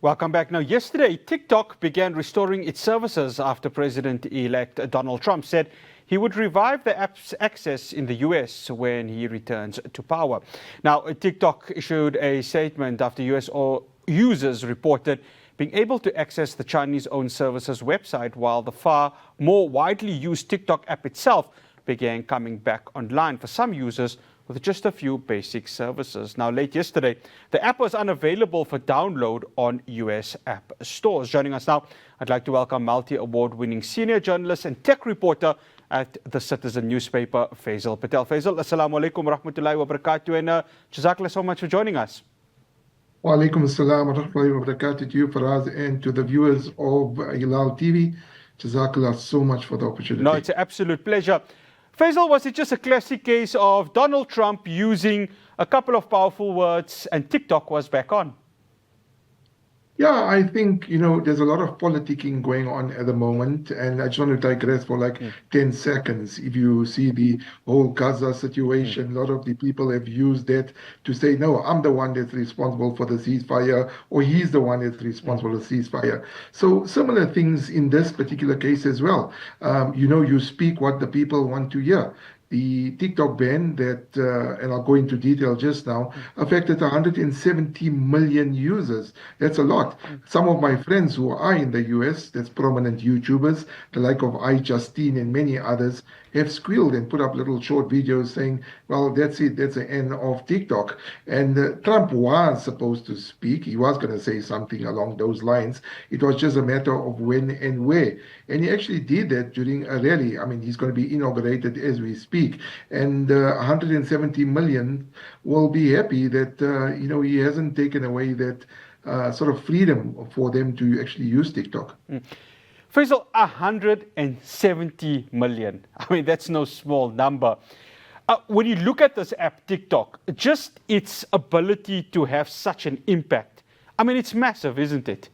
Welcome back. Now, yesterday, TikTok began restoring its services after President-elect Donald Trump said he would revive the app's access in the US when he returns to power. Now, TikTok issued a statement after US users reported being able to access the Chinese-owned services website, while the far more widely used TikTok app itself began coming back online for some users with just a few basic services. Now, late yesterday, the app was unavailable for download on US app stores. Joining us now, I'd like to welcome multi-award-winning senior journalist and tech reporter at the Citizen newspaper, Faisal Patel. Faisal, assalamu alaikum wa rahmatullahi wa barakatuh, and jazakallah so much for joining us. Wa alaikum assalam wa rahmatullahi wa barakatuh to you, Faraz, and to the viewers of Hilaal TV. Jazakallah so much for the opportunity. No, it's an absolute pleasure. Faisal, was it just a classic case of Donald Trump using a couple of powerful words and TikTok was back on? Yeah, I think, there's a lot of politicking going on at the moment, and I just want to digress for 10 seconds. If you see the whole Gaza situation, a lot of the people have used that to say, no, I'm the one that's responsible for the ceasefire, or he's the one that's responsible for the ceasefire. So similar things in this particular case as well. You speak what the people want to hear. The TikTok ban that, and I'll go into detail just now, affected 170 million users. That's a lot. Some of my friends who are in the US, that's prominent YouTubers, the like of iJustine and many others, have squealed and put up little short videos saying, well, that's it, that's the end of TikTok. And Trump was supposed to speak. He was going to say something along those lines. It was just a matter of when and where. And he actually did that during a rally. I mean, he's going to be inaugurated as we speak. And 170 million will be happy that, he hasn't taken away that sort of freedom for them to actually use TikTok. Faisal, 170 million. I mean, that's no small number. When you look at this app, TikTok, just its ability to have such an impact, I mean, it's massive, isn't it?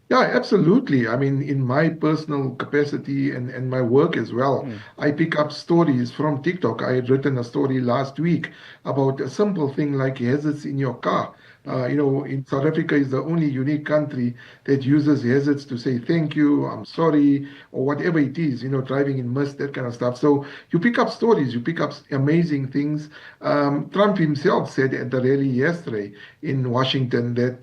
Yeah, absolutely. I mean, in my personal capacity and my work as well, I pick up stories from TikTok. I had written a story last week about a simple thing like hazards in your car. In South Africa is the only unique country that uses hazards to say thank you, I'm sorry, or whatever it is, driving in mist, that kind of stuff. So you pick up stories, you pick up amazing things. Trump himself said at the rally yesterday in Washington that,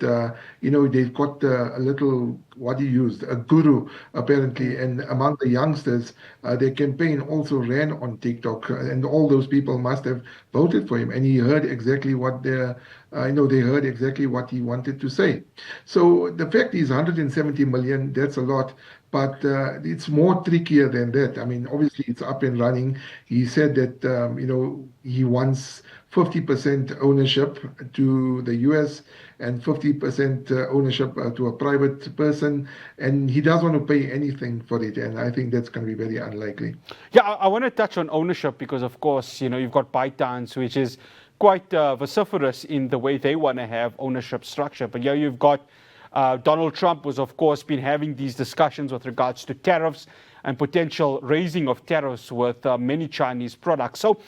they've got a little, what he used, a guru apparently, and among the youngsters, their campaign also ran on TikTok, and all those people must have voted for him, and he heard exactly what they heard exactly what he wanted to say. So the fact is 170 million, that's a lot, but it's more trickier than that. I mean, obviously it's up and running. He said that, he wants 50% ownership to the US and 50% ownership to a private person, and he doesn't want to pay anything for it, and I think that's going to be very unlikely. Yeah, I want to touch on ownership because, of course, you've got ByteDance, which is quite vociferous in the way they want to have ownership structure. But yeah, you've got Donald Trump was, of course, been having these discussions with regards to tariffs and potential raising of tariffs with many Chinese products. So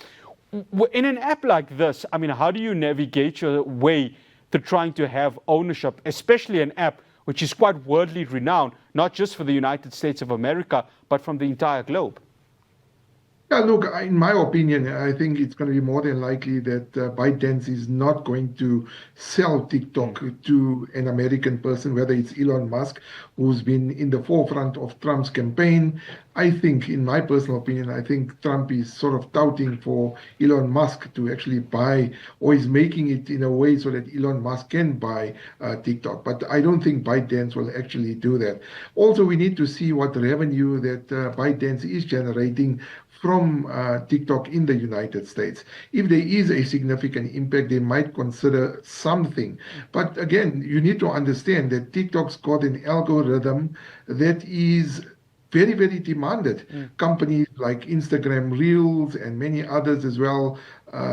in an app like this, I mean, how do you navigate your way to trying to have ownership, especially an app which is quite worldly renowned, not just for the United States of America, but from the entire globe? Yeah, look, in my opinion, I think it's going to be more than likely that ByteDance is not going to sell TikTok to an American person, whether it's Elon Musk, who's been in the forefront of Trump's campaign. I think, in my personal opinion, I think Trump is sort of touting for Elon Musk to actually buy, or is making it in a way so that Elon Musk can buy TikTok. But I don't think ByteDance will actually do that. Also, we need to see what revenue that ByteDance is generating from TikTok in the United States. If there is a significant impact, they might consider something. But again, you need to understand that TikTok's got an algorithm that is very, very demanded. Companies like Instagram Reels and many others as well,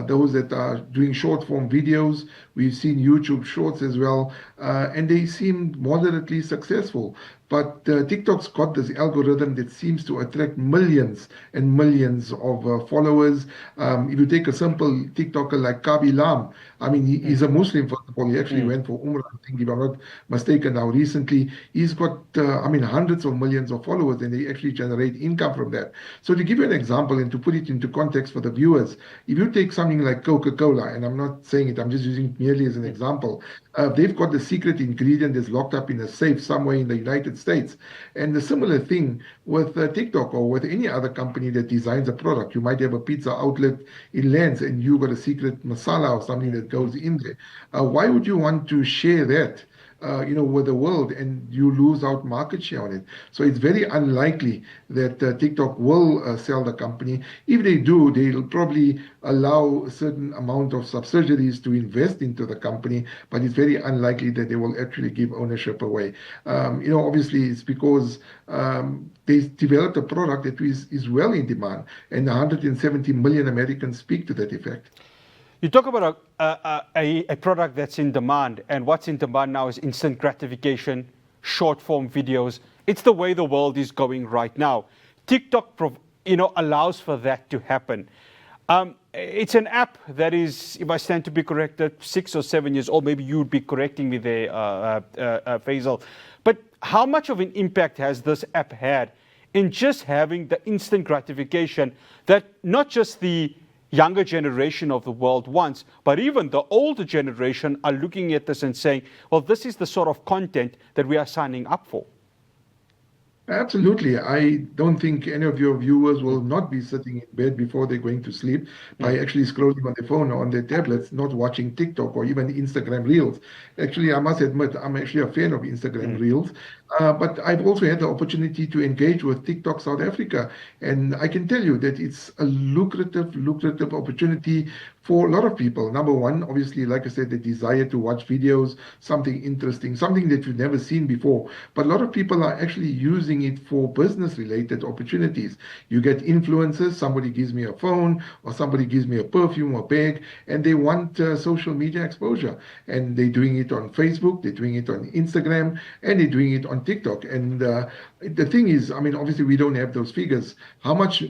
those that are doing short form videos, We've seen YouTube Shorts as well, and they seem moderately successful. But TikTok's got this algorithm that seems to attract millions and millions of followers. If you take a simple TikToker like Kabi Lam, I mean, he's a Muslim, first of all. He actually went for Umrah, I think, if I'm not mistaken now recently. He's got, I mean, hundreds of millions of followers, and they actually generate income from that. So to give you an example and to put it into context for the viewers, if you take something like Coca-Cola, and I'm not saying it, I'm just using it merely as an example, they've got the secret ingredient that's locked up in a safe somewhere in the United States. And the similar thing with TikTok or with any other company that designs a product. You might have a pizza outlet in Lens and you got a secret masala or something that goes in there. Why would you want to share that? With the world, and you lose out market share on it. So it's very unlikely that TikTok will sell the company. If they do, they'll probably allow a certain amount of subsidiaries to invest into the company, but it's very unlikely that they will actually give ownership away. Obviously, it's because they developed a product that is well in demand, and 170 million Americans speak to that effect. You talk about a product that's in demand, and what's in demand now is instant gratification, short form videos. It's the way the world is going right now. TikTok, allows for that to happen. It's an app that is, if I stand to be corrected, 6 or 7 years old. Maybe you'd be correcting me there, Faisal. But how much of an impact has this app had in just having the instant gratification that not just the younger generation of the world wants, but even the older generation are looking at this and saying, well, this is the sort of content that we are signing up for? Absolutely. I don't think any of your viewers will not be sitting in bed before they're going to sleep by actually scrolling on their phone or on their tablets, not watching TikTok or even Instagram Reels. Actually, I must admit, I'm actually a fan of Instagram Reels. But I've also had the opportunity to engage with TikTok South Africa. And I can tell you that it's a lucrative opportunity for a lot of people. Number one, obviously, like I said, the desire to watch videos, something interesting, something that you've never seen before. But a lot of people are actually using it for business-related opportunities. You get influencers, somebody gives me a phone or somebody gives me a perfume or bag, and they want social media exposure. And they're doing it on Facebook, they're doing it on Instagram, and they're doing it on TikTok. And the thing is, I mean, obviously we don't have those figures. How much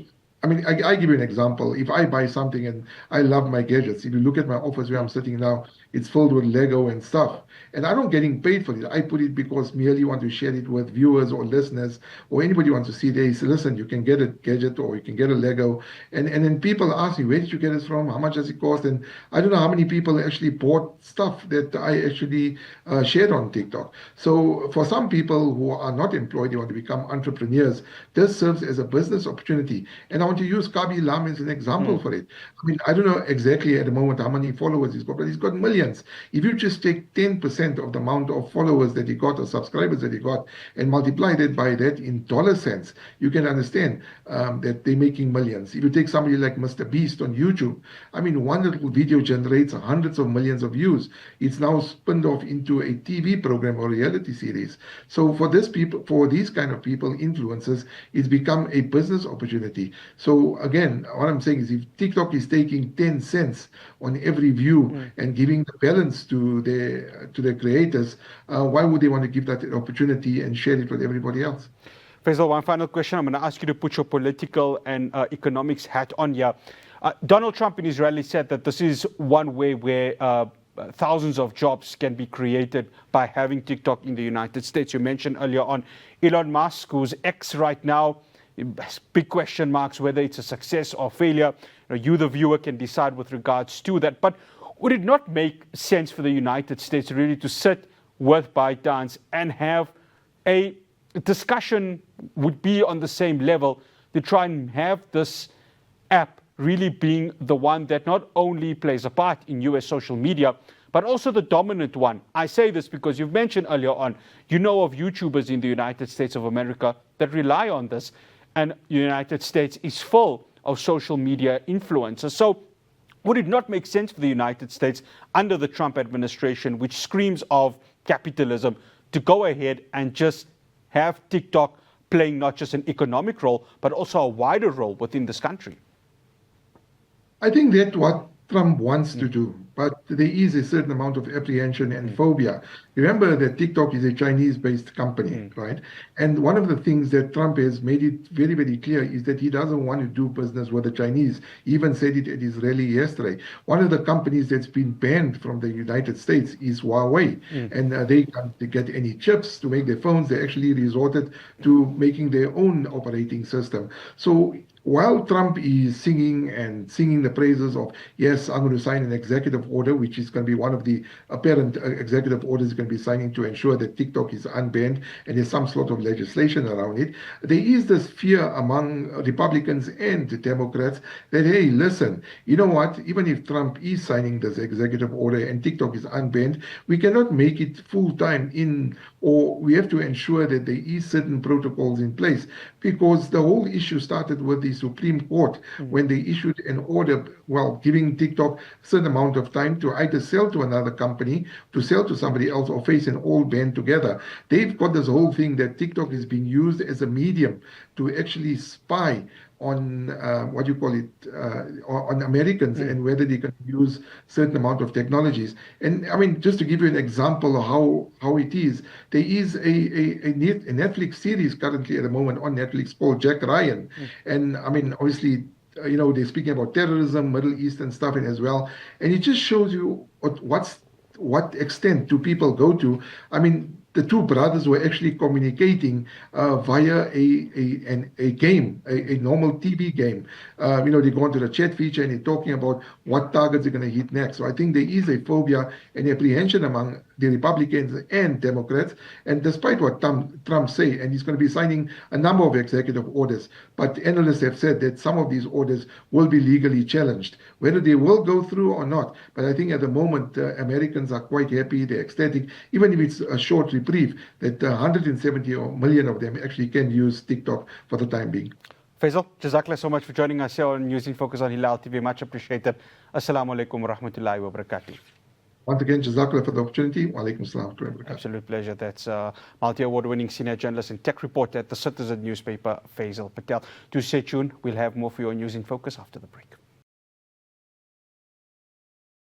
I mean, I give you an example. If I buy something and I love my gadgets, if you look at my office where I'm sitting now, it's filled with Lego and stuff. And I'm not getting paid for it. I put it because merely want to share it with viewers or listeners or anybody wants to see it. They say, listen, you can get a gadget or you can get a Lego. And then people ask me, where did you get this from? How much does it cost? And I don't know how many people actually bought stuff that I actually shared on TikTok. So for some people who are not employed, they want to become entrepreneurs, this serves as a business opportunity. And I want to use Kabi Lam as an example for it. I mean, I don't know exactly at the moment how many followers he's got, but he's got millions. If you just take 10% of the amount of followers that he got or subscribers that he got and multiply that by that in dollar cents, you can understand that they're making millions. If you take somebody like Mr. Beast on YouTube, I mean, one little video generates hundreds of millions of views. It's now spinned off into a TV program or reality series. So for these kind of people, influencers, it's become a business opportunity. So again, what I'm saying is if TikTok is taking 10 cents on every view and giving the balance to their creators, why would they want to give that opportunity and share it with everybody else? Faisal, one final question. I'm going to ask you to put your political and economics hat on here. Donald Trump in his rally said that this is one way where thousands of jobs can be created by having TikTok in the United States. You mentioned earlier on Elon Musk, who's X right now. Big question marks whether it's a success or failure. You, the viewer, can decide with regards to that. But would it not make sense for the United States really to sit with ByteDance and have a discussion would be on the same level to try and have this app really being the one that not only plays a part in US social media, but also the dominant one? I say this because you've mentioned earlier on, you know of YouTubers in the United States of America that rely on this, and the United States is full of social media influencers. So would it not make sense for the United States under the Trump administration, which screams of capitalism, to go ahead and just have TikTok playing not just an economic role, but also a wider role within this country? I think that what Trump wants to do, but there is a certain amount of apprehension and phobia. Remember that TikTok is a Chinese-based company, right? And one of the things that Trump has made it very, very clear is that he doesn't want to do business with the Chinese. He even said it at his rally yesterday. One of the companies that's been banned from the United States is Huawei, and they can't get any chips to make their phones. They actually resorted to making their own operating system. So while Trump is singing the praises of, yes, I'm going to sign an executive order, which is going to be one of the apparent executive orders he's going to be signing to ensure that TikTok is unbanned and there's some sort of legislation around it, there is this fear among Republicans and Democrats that, hey, listen, you know what? Even if Trump is signing this executive order and TikTok is unbanned, we cannot make it full time or we have to ensure that there is certain protocols in place, because the whole issue started with the Supreme Court when they issued an order, well, giving TikTok a certain amount of time to either sell to another company, to sell to somebody else, or face an all ban together. They've got this whole thing that TikTok is being used as a medium to actually spy on what you call it on Americans and whether they can use certain amount of technologies. And I mean, just to give you an example of how it is, there is a Netflix series currently at the moment on Netflix called Jack Ryan, and I mean, obviously, they're speaking about terrorism, Middle East and stuff as well, and it just shows you what extent do people go to. I mean, the two brothers were actually communicating via a game, a normal TV game. They go into the chat feature and they're talking about what targets they're going to hit next. So I think there is a phobia and apprehension among the Republicans and Democrats. And despite what Trump say, and he's going to be signing a number of executive orders, but analysts have said that some of these orders will be legally challenged, whether they will go through or not. But I think at the moment, Americans are quite happy, they're ecstatic, even if it's a short reprieve, that 170 million of them actually can use TikTok for the time being. Faisal, Jazakallah so much for joining us here on News in Focus on Hilaal TV. Much appreciated. Assalamu alaikum wa rahmatullahi wa barakatuh. Once again, Jazakallah for the opportunity. Wa alaikum assalam wa rahmatullahi wa barakatuh. Absolute pleasure. That's multi-award-winning senior journalist and tech reporter at the Citizen newspaper, Faisal Patel. Do stay tuned. We'll have more for your News in Focus after the break.